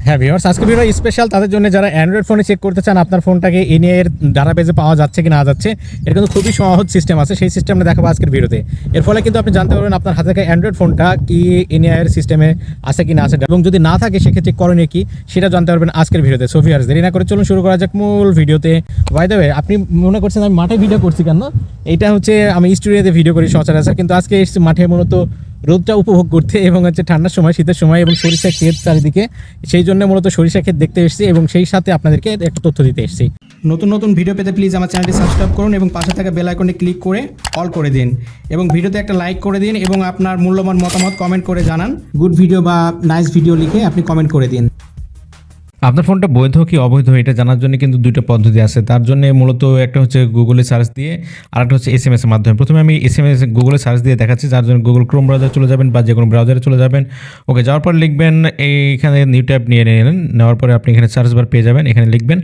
হ্যাঁ ভিউয়ার্স, আজকে video special তাদের জন্য যারা অ্যান্ড্রয়েড ফোনে চেক করতে চান আপনার ফোনটাকে এর ডাটাবেজে পাওয়া যাচ্ছে কি না যাচ্ছে। এর কিন্তু খুবই সহজ সিস্টেম আছে, সেই সিস্টেমটা দেখাবো আজকের ভিডিওতে। এর ফলে কিন্তু আপনি জানতে পারবেন আপনার হাতে থাকা অ্যান্ড্রয়েড ফোনটা কি এর সিস্টেমে আছে কি না আছে, এবং যদি না থাকে সেক্ষেত্রে করণীয় কি সেটা জানতে পারবেন আজকের ভিডিওতে। সো ভিউয়ার্স, দেরি না করে চলুন শুরু করা যাক মূল ভিডিওতে। বাই দ্য ওয়ে, আপনি মনে করছেন আমি মাঠে ভিডিও করছি কেন? এইটা হচ্ছে আমি স্টুডিওতে ভিডিও করি সচরাচর, কিন্তু আজকে এসেছি মাঠে মূলত রোদটা উপভোগ করতে এবং হচ্ছে ঠান্ডার সময়, শীতের সময় এবং সরিষা ক্ষেত চারিদিকে, সেই জন্য মূলত সরিষা ক্ষেত দেখতে এসেছি এবং সেই সাথে আপনাদেরকে একটা তথ্য দিতে এসেছি। নতুন নতুন ভিডিও পেতে প্লিজ আমার চ্যানেলটি সাবস্ক্রাইব করুন এবং পাশে থাকা বেল আইকনে ক্লিক করে অল করে দিন এবং ভিডিওতে একটা লাইক করে দিন এবং আপনার মূল্যবান মতামত কমেন্ট করে জানান। গুড ভিডিও বা নাইস ভিডিও লিখে আপনি কমেন্ট করে দিন। আপনার ফোনটা বৈধ কি অবৈধ এটা জানার জন্য কিন্তু দুটো পদ্ধতি আছে। তার জন্য মূলত একটা হচ্ছে গুগলে সার্চ দিয়ে, আর একটা হচ্ছে SMS এর মাধ্যমে। প্রথমে আমি SMS গুগলে সার্চ দিয়ে দেখাচ্ছি, যার জন্য গুগল ক্রোম ব্রাউজারে চলে যাবেন বা যে কোনো ব্রাউজারে চলে যাবেন। ওকে, যাওয়ার পর লিখবেন এইখানে নিউ ট্যাব নিয়ে নিলেন। নেওয়ার পরে আপনি এখানে সার্চ বার পেয়ে যাবেন। এখানে লিখবেন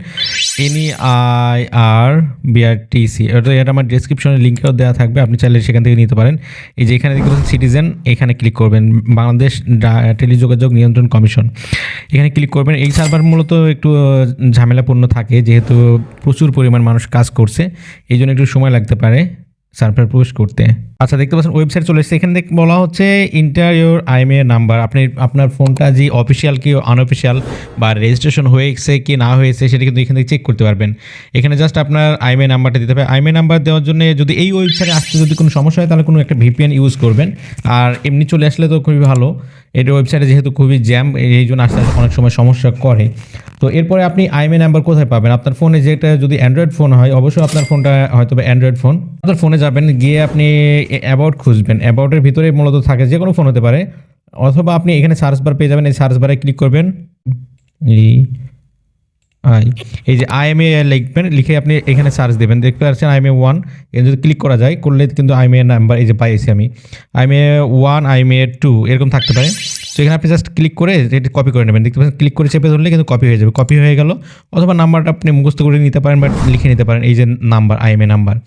NEIRBRTC। এটা আমার ডিসক্রিপশনে লিঙ্কও দেওয়া থাকবে, আপনি চাইলে সেখান থেকে নিতে পারেন। এই যে এখানে দেখবেন সিটিজেন, এখানে ক্লিক করবেন, বাংলাদেশ টেলিযোগাযোগ নিয়ন্ত্রণ কমিশন, এখানে ক্লিক করবেন। এই সার্ভার মূলত একটু ঝামেলাপূর্ণ থাকে, যেহেতু প্রচুর পরিমাণ মানুষ কাজ করছে, এই জন্য একটু সময় লাগতে পারে সার্ভার প্রবেশ করতে। আচ্ছা, দেখতে পাচ্ছেন ওয়েবসাইট চলে এসেছে। এখানে বলা হচ্ছে ইন্টার ইউর IMEI নাম্বার। আপনি আপনার ফোনটা যে অফিসিয়াল কি আনঅফিসিয়াল বা রেজিস্ট্রেশন হয়েছে কি না হয়েছে সেটা কিন্তু এখান থেকে চেক করতে পারবেন। এখানে জাস্ট আপনার IMEI নাম্বারটা দিতে হবে। IMEI নাম্বার দেওয়ার জন্য যদি এই ওয়েবসাইটে আসতে যদি কোনো সমস্যা হয় তাহলে কোনো একটা VPN ইউজ করবেন, আর এমনি চলে আসলে তো খুবই ভালো। এটা ওয়েবসাইটে যেহেতু খুবই জ্যাম, এই জন্য আসতে অনেক সময় সমস্যা করে। তো এরপরে আপনি IMEI নাম্বার কোথায় পাবেন? আপনার ফোনে যেটা যদি অ্যান্ড্রয়েড ফোন হয়, অবশ্যই আপনার ফোনটা হয়তো অ্যান্ড্রয়েড ফোন, আপনার ফোনে যাবেন, গিয়ে আপনি অ্যাবাউট খুঁজবেন। অ্যাবাউটের ভিতরে মূলত থাকে, যে কোনো ফোন হতে পারে, অথবা আপনি এখানে সার্চ বার পেয়ে যাবেন। এই সার্চ বারে ক্লিক করবেন, এই যে IMEI লিখবেন, লিখে আপনি এখানে সার্চ দেবেন। দেখতে পাচ্ছেন IMEI 1, এখানে যদি ক্লিক করা যায়, করলে কিন্তু IMEI নাম্বার এই যে পাইছি আমি, IMEI 1, IMEI 2 এরকম থাকতে পারে। তো এখানে আপনি জাস্ট ক্লিক করে এটি কপি করে নেবেন। দেখতে পাচ্ছেন ক্লিক করে চেপে ধরলে কিন্তু কপি হয়ে যাবে। কপি হয়ে গেল, অথবা নাম্বারটা আপনি মুখস্থ করে নিতে পারেন বা লিখে নিতে পারেন, এই যে নাম্বার, IMEI নাম্বার।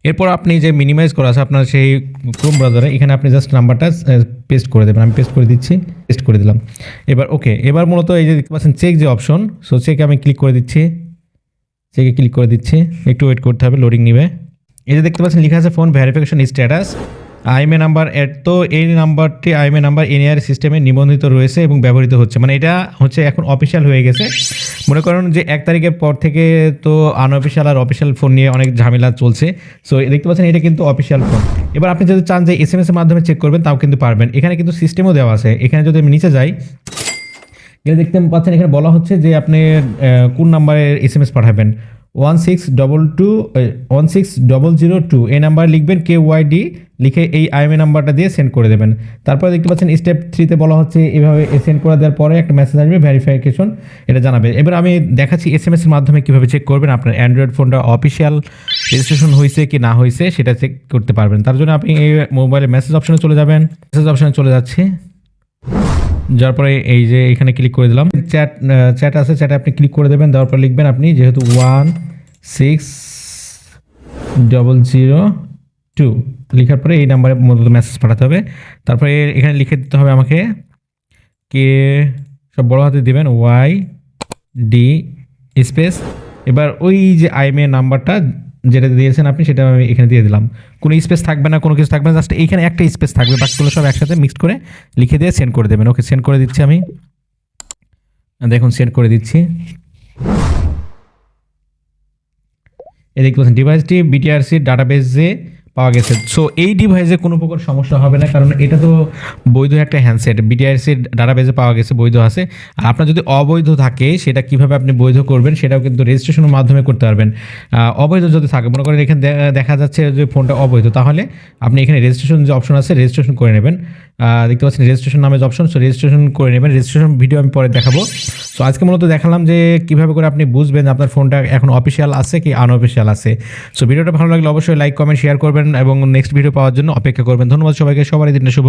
এরপর আপনি যে মিনিমাইজ করা আছে আপনার সেই ক্রোম ব্রাউজারে, এখানে আপনি জাস্ট নাম্বারটা পেস্ট করে দেবেন। আমি পেস্ট করে দিচ্ছি, পেস্ট করে দিলাম। এবার ওকে, এবার মূলত এই যে দেখতে পাচ্ছেন চেক যে অপশন, সো চেকে আমি ক্লিক করে দিচ্ছি, চেকে ক্লিক করে দিচ্ছি, একটু ওয়েট করতে হবে, লোডিং নিবে। এই যে দেখতে পাচ্ছেন লেখা আছে phone verification status IMEI number এর, তো এই নাম্বারটি IMEI নাম্বার NER সিস্টেমে নিবন্ধিত রয়েছে এবং ব্যবহৃত হচ্ছে, মানে এটা হচ্ছে এখন অফিসিয়াল হয়ে গেছে। মনে করুন যে 1 তারিখের পর থেকে তো আনঅফিসিয়াল আর অফিসিয়াল ফোন নিয়ে অনেক ঝামেলা চলছে। সো দেখতে পাচ্ছেন এটা কিন্তু অফিসিয়াল ফোন। এবার আপনি যদি চান যে SMS এর মাধ্যমে চেক করবেন তাও কিন্তু পারবেন। এখানে কিন্তু সিস্টেমও দেওয়া আছে। এখানে যদি আমি নিচে যাই, এখানে দেখতে পাচ্ছেন এখানে বলা হচ্ছে যে আপনি কোন নাম্বারে SMS পাঠাবেন। 16002 এই নাম্বার লিখবেন, KYD লিখে এই IMEI নাম্বারটা দিয়ে সেন্ড করে দেবেন। তারপরে দেখতে পাচ্ছেন স্টেপ 3তে বলা হচ্ছে এভাবে সেন্ড করে দেওয়ার পরে একটা মেসেজ আসবে, ভেরিফিকেশন, এটা জানাবে। এবার আমি দেখাচ্ছি SMS এর মাধ্যমে কীভাবে চেক করবেন আপনার অ্যান্ড্রয়েড ফোনটা অফিসিয়াল রেজিস্ট্রেশন হয়েছে কি না হয়েছে সেটা চেক করতে পারবেন। তার জন্য আপনি এই মোবাইলে মেসেজ অপশনে চলে যাবেন। মেসেজ অপশনে চলে যাচ্ছি, যাওয়ার পরে এই যে এখানে ক্লিক করে দিলাম, চ্যাট আছে, চ্যাটে আপনি ক্লিক করে দেবেন। দেওয়ার পর লিখবেন আপনি যেহেতু 16002 লেখার পরে এই নাম্বারে মূলত মেসেজ পাঠাতে হবে। তারপরে এখানে লিখে দিতে হবে আমাকে, কে সব বড় হাতে দেবেন, YD স্পেস, এবার ওই যে IMEI নাম্বারটা যেটা দিয়েছেন আপনি সেটা আমি এখানে দিয়ে দিলাম। কোনো স্পেস থাকবে না, কোনো কিছু থাকবে না, জাস্ট এইখানে একটা স্পেস থাকবে, বাকিগুলো সব একসাথে মিক্সড করে লিখে দিয়ে সেন্ড করে দেবেন। ওকে, সেন্ড করে দিচ্ছি আমি, দেখুন সেন্ড করে দিচ্ছি। এই দেখতে পাচ্ছেন ডিভাইসটি BTRC ডাটাবেজে পাওয়া গেছে। সো এই ডিভাইসে কোনো প্রকার সমস্যা হবে না, কারণ এটা তো বৈধ একটা হ্যান্ডসেট, BTRC ডাটাবেজে পাওয়া গেছে, বৈধ আছে। আর আপনার যদি অবৈধ থাকে সেটা কিভাবে আপনি বৈধ করবেন সেটাও কিন্তু রেজিস্ট্রেশনের মাধ্যমে করতে পারবেন। অবৈধ যদি থাকে, মনে করেন এখানে দেখা যাচ্ছে যে ফোনটা অবৈধ, তাহলে আপনি এখানে রেজিস্ট্রেশন যে অপশন আছে রেজিস্ট্রেশন করে নেবেন। দেখতে পাচ্ছেন রেজিস্ট্রেশন নামে যে অপশন, সো রেজিস্ট্রেশন করে নেবেন। রেজিস্ট্রেশন ভিডিও আমি পরে দেখাবো। সো আজকে মূলত দেখালাম যে কীভাবে করে আপনি বুঝবেন আপনার ফোনটা এখন অফিসিয়াল আছে কি আনঅফিসিয়াল আছে। সো ভিডিওটা ভালো লাগলে অবশ্যই লাইক, কমেন্ট, শেয়ার করবেন এবং নেক্সট ভিডিও পাওয়ার জন্য অপেক্ষা করবেন। ধন্যবাদ সবাইকে, সবারই দিনটা শুভ।